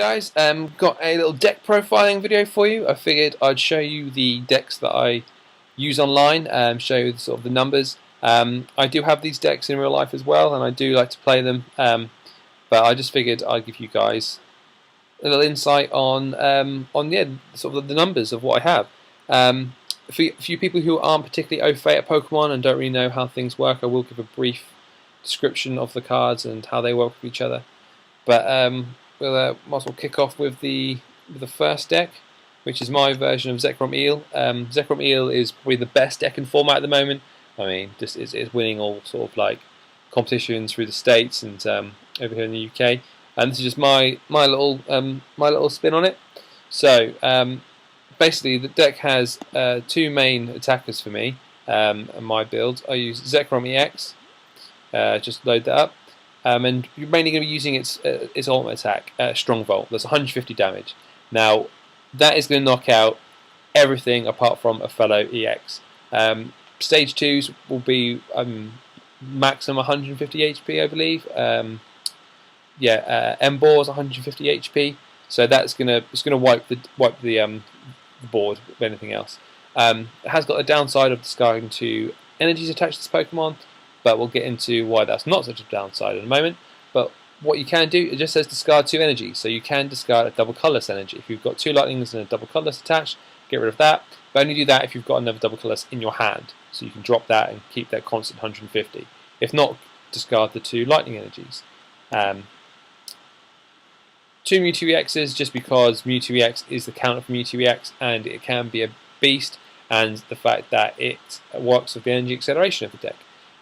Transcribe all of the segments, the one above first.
guys, got a little deck profiling video for you. I figured I'd show you the decks that I use online, show you sort of the numbers. I do have these decks in real life as well, and I do like to play them, but I just figured I'd give you guys a little insight on yeah, sort of the numbers of what I have. For a few people who aren't particularly au fait at Pokemon and don't really know how things work, I will give a brief description of the cards and how they work with each other. But we'll might as well kick off with the first deck, which is my version of Zekrom Eel. Zekrom Eel is probably the best deck in format at the moment. I mean, just it's winning all sort of like competitions through the States and over here in the UK. And this is just my little spin on it. So basically, the deck has two main attackers for me. And my build, I use Zekrom EX. Just load that up. And you're mainly going to be using its ultimate attack, Strong Volt. That's 150 damage. Now, that is going to knock out everything apart from a fellow EX. Stage 2s will be maximum 150 HP, I believe. Embor is 150 HP, so it's gonna wipe the board with anything else. It has got a downside of discarding 2 energies attached to this Pokemon, but we'll get into why that's not such a downside in a moment. But what you can do, it just says discard 2 energies, so you can discard a double colourless energy. If you've got 2 lightnings and a double colourless attached, get rid of that. But only do that if you've got another double colourless in your hand, so you can drop that and keep that constant 150. If not, discard the 2 lightning energies. 2 Mewtwo EXs, just because Mewtwo EX is the counter for Mewtwo EX, and it can be a beast, and the fact that it works with the energy acceleration of the deck.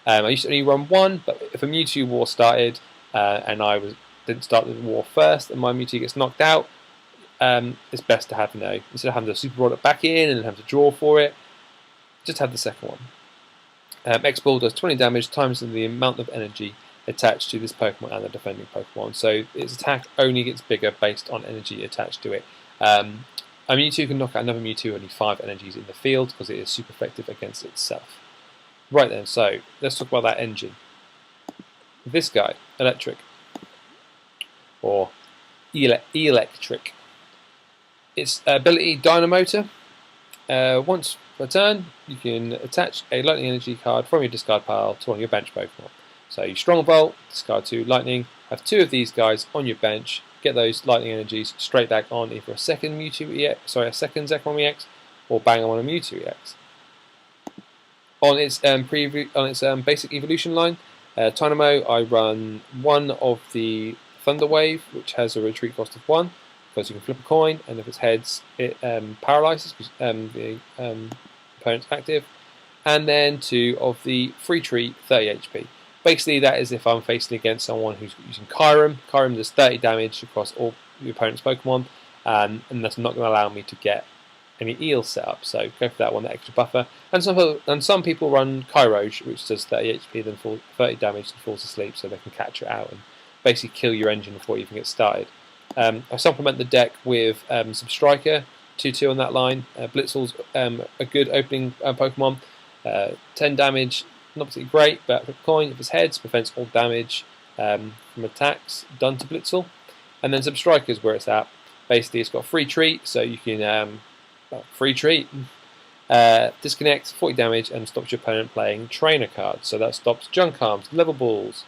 I used to only run 1, but if a Mewtwo war started and didn't start the war first, and my Mewtwo gets knocked out, it's best to have instead of having to super roll it back in and have to draw for it, just have the second one. X-Ball does 20 damage times the amount of energy attached to this Pokemon and the defending Pokemon, so its attack only gets bigger based on energy attached to it. A Mewtwo can knock out another Mewtwo only 5 energies in the field because it is super effective against itself. Right then, so let's talk about that engine. This guy, Electric, or Electric. Its ability, Dynamotor. Once per turn, you can attach a Lightning Energy card from your discard pile to one of your bench Pokemon. So you Strong Bolt, discard 2 Lightning, have 2 of these guys on your bench, get those Lightning Energies straight back on either a second Zekrom EX, or bang them on a Mewtwo EX. On its basic evolution line, Tynamo, I run 1 of the Thunder Wave, which has a retreat cost of 1, because you can flip a coin, and if it's heads, it paralyzes the opponent's active, and then 2 of the Free Treat, 30 HP. Basically, that is if I'm facing against someone who's using Kyurem. Kyurem does 30 damage across all your opponent's Pokemon, and that's not going to allow me to get any Eels set up. So go for that one, that extra buffer. And some people run Kyroge, which does 30 HP, then 30 damage, and falls asleep, so they can catch it out and basically kill your engine before you even get started. I supplement the deck with Zebstrika, 2/2 on that line. Blitzel's a good opening Pokemon. 10 damage. Not particularly great, but for coin, if it's heads, prevents all damage from attacks done to Blitzel. And then Zebstrika is where it's at. Basically, it's got Free Treat, so you can Free Treat, disconnect, 40 damage, and stops your opponent playing Trainer cards. So that stops Junk Arms, Level Balls,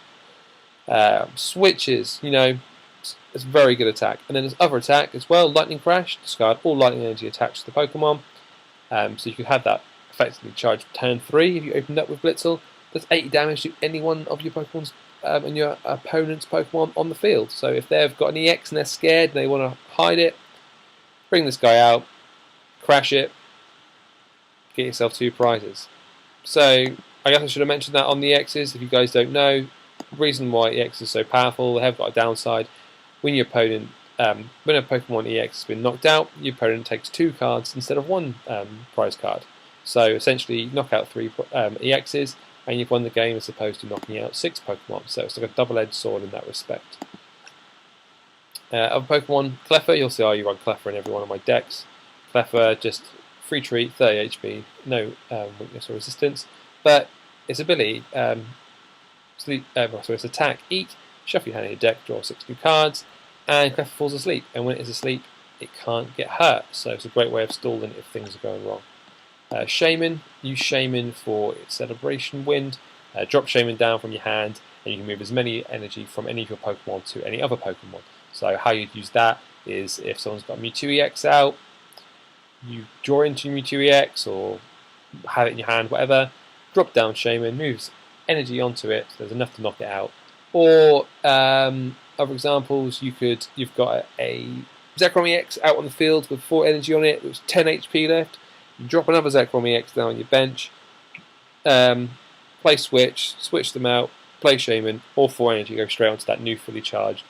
Switches. It's a very good attack. And then there's other attack as well, Lightning Crash, discard all Lightning Energy attached to the Pokemon. So you can have that effectively charged turn 3 if you opened up with Blitzel. Does 80 damage to any one of your Pokemon's and your opponent's Pokemon on the field. So if they've got an EX and they're scared and they want to hide it, bring this guy out, crash it, get yourself 2 prizes. So I guess I should have mentioned that on the EXs. If you guys don't know, the reason why EX is so powerful, they have got a downside. When your opponent, when a Pokemon EX has been knocked out, your opponent takes 2 cards instead of 1 prize card. So essentially, you knock out 3 EXs, and you've won the game as opposed to knocking out 6 Pokemon. So it's like a double-edged sword in that respect. Other Pokemon, Cleffa, you'll see I run Cleffa in every one of my decks. Cleffa, just Free Treat, 30 HP, no weakness or resistance. But its ability, its attack, Eat, shuffle your hand in your deck, draw 6 new cards. and Cleffa falls asleep. And when it is asleep, it can't get hurt. So it's a great way of stalling if things are going wrong. Shaman, use Shaman for its Celebration Wind. Drop Shaman down from your hand, and you can move as many energy from any of your Pokemon to any other Pokemon. So how you'd use that is if someone's got Mewtwo EX out, you draw into Mewtwo EX or have it in your hand, whatever, drop down Shaman, moves energy onto it, so there's enough to knock it out. Or other examples, you've got a Zekrom EX out on the field with 4 energy on it, there's 10 HP left, you drop another Zekrom EX down on your bench, play switch them out, play Shaman, all 4 energy go straight onto that new fully charged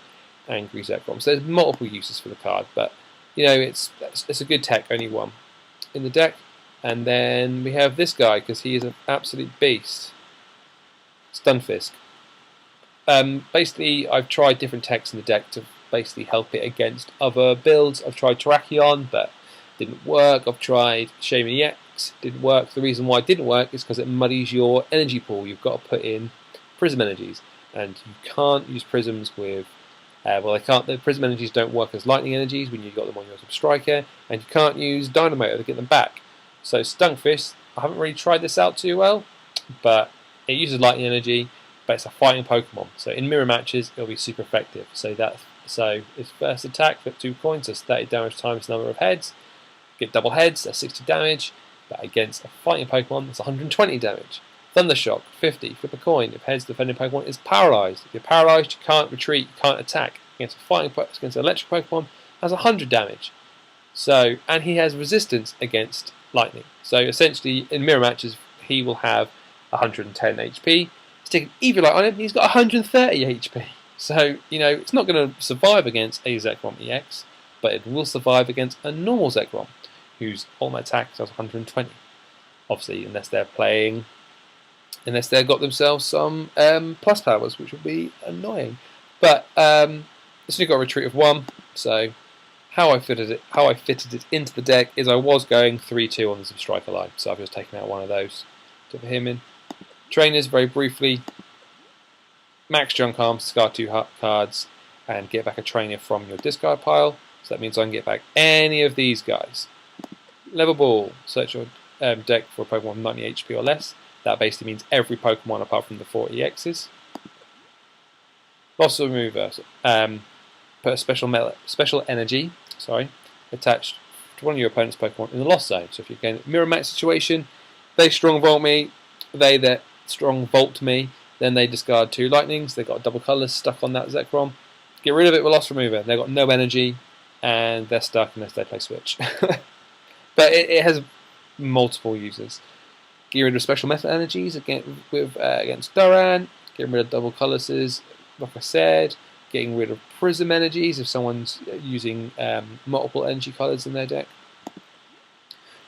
Angry Zekrom. So there's multiple uses for the card, but you know it's a good tech, only one in the deck. And then we have this guy because he is an absolute beast. Stunfisk. Basically, I've tried different techs in the deck to basically help it against other builds. I've tried Terrakion, but didn't work. I've tried Shaman EX, didn't work. The reason why it didn't work is because it muddies your energy pool. You've got to put in Prism energies, and you can't use Prisms with. The Prism energies don't work as lightning energies when you've got them on your Zebstrika, and you can't use Dynamo to get them back. So Stunfisk, I haven't really tried this out too well, but it uses lightning energy, but it's a fighting Pokemon. So in mirror matches, it'll be super effective. So its first attack, flip 2 coins, that's 30 damage times the number of heads. Get double heads, that's 60 damage, but against a fighting Pokemon, that's 120 damage. Thundershock, 50, flip a coin. If heads, the defending Pokemon is paralyzed. If you're paralyzed, you can't retreat, you can't attack. Against an electric Pokemon, has 100 damage. So, and he has resistance against lightning. So essentially, in mirror matches, he will have 110 HP. Stick an Eviolite on him, he's got 130 HP. So, you know, it's not going to survive against a Zekrom EX, but it will survive against a normal Zekrom, whose ultimate attack does 120. Obviously, unless they've got themselves some plus powers, which would be annoying. But it's only got a retreat of 1, so how I fitted it into the deck is I was going 3-2 on the Zebstrika line, so I've just taken out one of those to put him in. Trainers, very briefly, max junk arms, discard 2 cards, and get back a trainer from your discard pile. So that means I can get back any of these guys. Level Ball, search your deck for a Pokemon with 90 HP or less. That basically means every Pokemon apart from the 4 EXs. Loss Remover, put a special energy attached to one of your opponent's Pokemon in the lost zone. So if you're getting a mirror match situation, they strong vault me, they strong vault me, then they discard 2 lightnings, they've got double colours stuck on that Zekrom. Get rid of it with Loss Remover, they've got no energy and they're stuck unless they play switch. But it has multiple uses. Get rid of special method energies against Duran, getting rid of double colours, like I said, getting rid of Prism energies if someone's using multiple energy colours in their deck.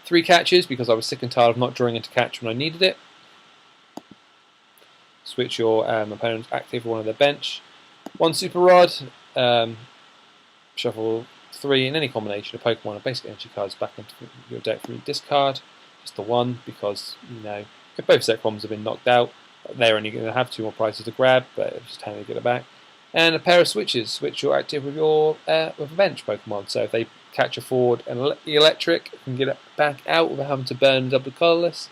3 catches because I was sick and tired of not drawing into catch when I needed it. Switch your opponent's active for one of their bench. 1 Super Rod, shuffle 3 in any combination of Pokemon and basic energy cards back into your deck from your discard. Just the 1 because, you know, if both Zekroms have been knocked out, they're only going to have 2 more prizes to grab, but it's just handy to get it back. And a pair of switches. Switch your active with your with a bench Pokemon. So if they catch a forward and electric, you can get it back out without having to burn double colourless.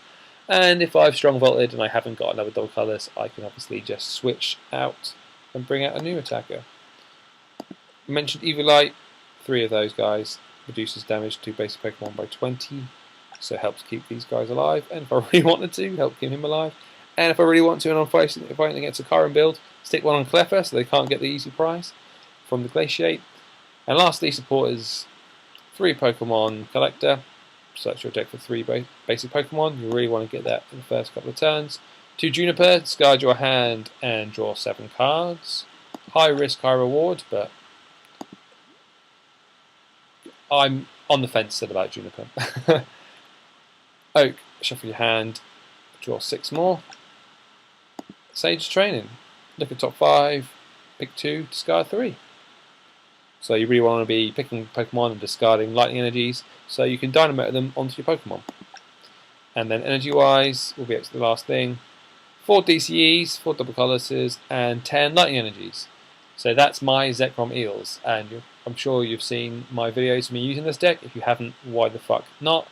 And if I've strong vaulted and I haven't got another double colourless, I can obviously just switch out and bring out a new attacker. I mentioned Eviolite. 3 of those guys reduces damage to basic Pokemon by 20. So it helps keep these guys alive. And if I really wanted to, help keep him alive. And if I really want to, and I'm fighting against a current build, stick one on Cleffa so they can't get the easy prize from the Glaciate. And lastly, support is 3 Pokemon Collector. Search your deck for 3 basic Pokemon. You really want to get that in the first couple of turns. 2 Juniper, discard your hand and draw 7 cards. High risk, high reward, but I'm on the fence still about Juniper. Oak, shuffle your hand, draw 6 more. Sage Training, look at top 5, pick 2, discard 3. So you really want to be picking Pokemon and discarding lightning energies so you can dynamite them onto your Pokemon. And then energy wise, we'll be up to the last thing. 4 DCEs, 4 double colours, and 10 lightning energies. So that's my Zekrom Eels, and I'm sure you've seen my videos of me using this deck. If you haven't, why the fuck not?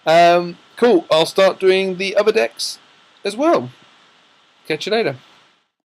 Cool, I'll start doing the other decks as well. Catch you later.